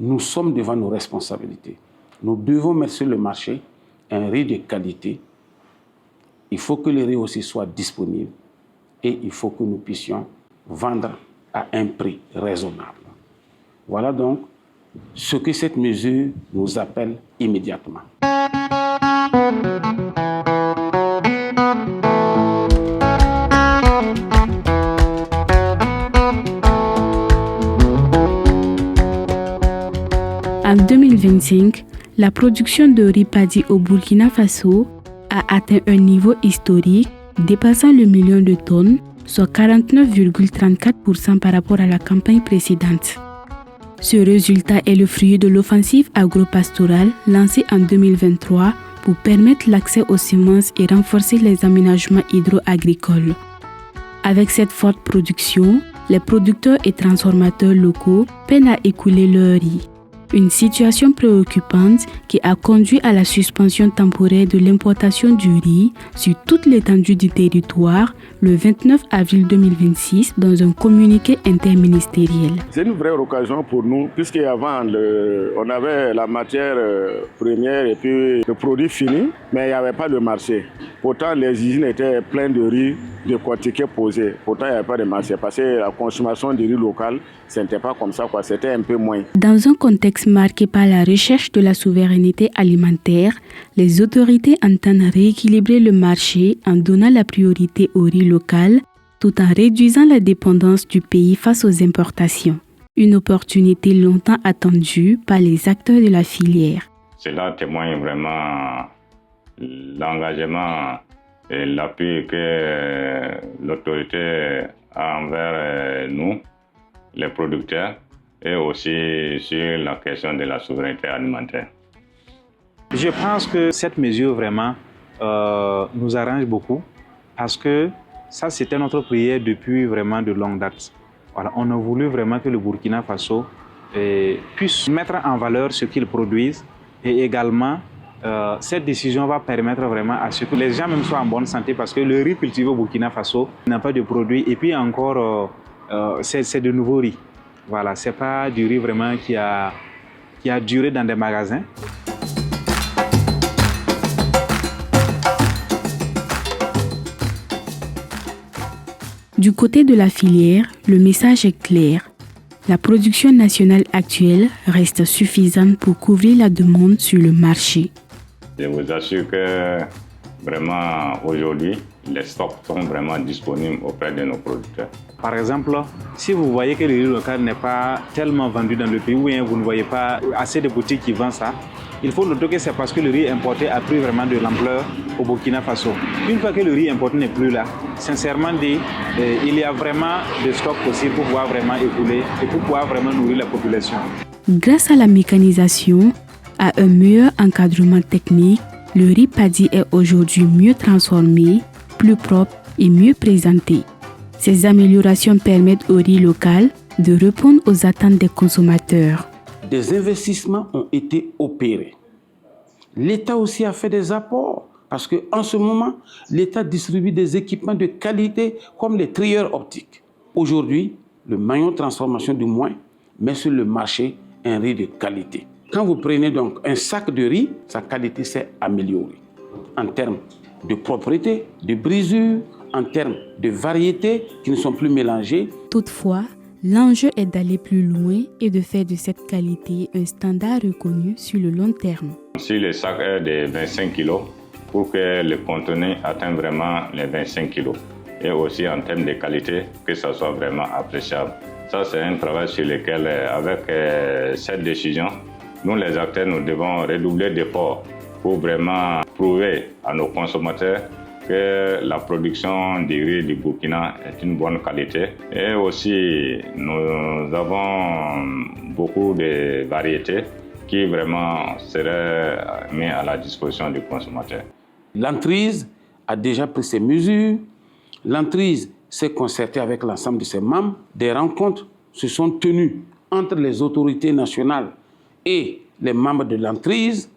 nous sommes devant nos responsabilités. Nous devons mettre sur le marché un riz de qualité. Il faut que le riz aussi soit disponible et il faut que nous puissions vendre à un prix raisonnable. Voilà donc ce que cette mesure nous appelle immédiatement. En 2025, la production de riz paddy au Burkina Faso a atteint un niveau historique dépassant le million de tonnes, soit 49,34% par rapport à la campagne précédente. Ce résultat est le fruit de l'offensive agro-pastorale lancée en 2023 pour permettre l'accès aux semences et renforcer les aménagements hydro-agricoles. Avec cette forte production, les producteurs et transformateurs locaux peinent à écouler leur riz. Une situation préoccupante qui a conduit à la suspension temporaire de l'importation du riz sur toute l'étendue du territoire le 29 avril 2026 dans un communiqué interministériel. C'est une vraie occasion pour nous puisqu'avant on avait la matière première et puis le produit fini, mais il n'y avait pas de marché. Pourtant les usines étaient pleines de riz décortiqué, posé. Pourtant il n'y avait pas de marché parce que la consommation du riz local, ce n'était pas comme ça, c'était un peu moins. Dans un contexte marqué par la recherche de la souveraineté alimentaire, les autorités entendent rééquilibrer le marché en donnant la priorité au riz local tout en réduisant la dépendance du pays face aux importations. Une opportunité longtemps attendue par les acteurs de la filière. Cela témoigne vraiment l'engagement et l'appui que l'autorité a envers nous, les producteurs, et aussi sur la question de la souveraineté alimentaire. Je pense que cette mesure vraiment nous arrange beaucoup parce que ça c'était notre prière depuis vraiment de longue date. Voilà, on a voulu vraiment que le Burkina Faso puisse mettre en valeur ce qu'ils produisent et également cette décision va permettre vraiment à ce que les gens même soient en bonne santé parce que le riz cultivé au Burkina Faso n'a pas de produits et puis encore c'est de nouveaux riz. Voilà, c'est pas du riz vraiment qui a duré dans des magasins. Du côté de la filière, le message est clair. La production nationale actuelle reste suffisante pour couvrir la demande sur le marché. Je vous assure que vraiment aujourd'hui, les stocks sont vraiment disponibles auprès de nos producteurs. Par exemple, si vous voyez que le riz local n'est pas tellement vendu dans le pays ou bien vous ne voyez pas assez de boutiques qui vendent ça, il faut noter que c'est parce que le riz importé a pris vraiment de l'ampleur au Burkina Faso. Une fois que le riz importé n'est plus là, sincèrement dit, il y a vraiment des stocks possibles pour pouvoir vraiment écouler et pour pouvoir vraiment nourrir la population. Grâce à la mécanisation, à un meilleur encadrement technique, le riz paddy est aujourd'hui mieux transformé, plus propre et mieux présenté. Ces améliorations permettent au riz local de répondre aux attentes des consommateurs. Des investissements ont été opérés. L'État aussi a fait des apports parce qu'en ce moment, l'État distribue des équipements de qualité comme les trieurs optiques. Aujourd'hui, le maillon de transformation du moins met sur le marché un riz de qualité. Quand vous prenez donc un sac de riz, sa qualité s'est améliorée en termes de propreté, de brisure, en termes de variétés qui ne sont plus mélangées. Toutefois, l'enjeu est d'aller plus loin et de faire de cette qualité un standard reconnu sur le long terme. Si le sac est de 25 kg, pour que le contenu atteigne vraiment les 25 kg. Et aussi en termes de qualité, que ça soit vraiment appréciable. Ça, c'est un travail sur lequel, avec cette décision, nous les acteurs, nous devons redoubler d'efforts pour vraiment prouver à nos consommateurs que la production du riz du Burkina est une bonne qualité. Et aussi, nous avons beaucoup de variétés qui vraiment seraient mises à la disposition du consommateur. L'entreprise a déjà pris ses mesures. L'entreprise s'est concertée avec l'ensemble de ses membres. Des rencontres se sont tenues entre les autorités nationales et les membres de l'entreprise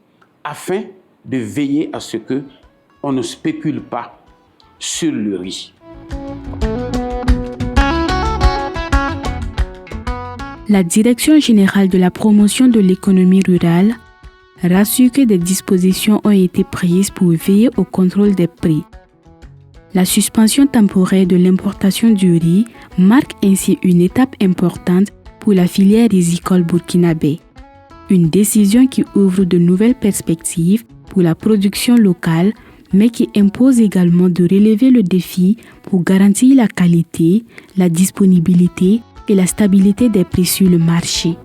afin de veiller à ce qu'on ne spécule pas sur le riz. La Direction générale de la promotion de l'économie rurale rassure que des dispositions ont été prises pour veiller au contrôle des prix. La suspension temporaire de l'importation du riz marque ainsi une étape importante pour la filière rizicole burkinabé. Une décision qui ouvre de nouvelles perspectives pour la production locale, mais qui impose également de relever le défi pour garantir la qualité, la disponibilité et la stabilité des prix sur le marché.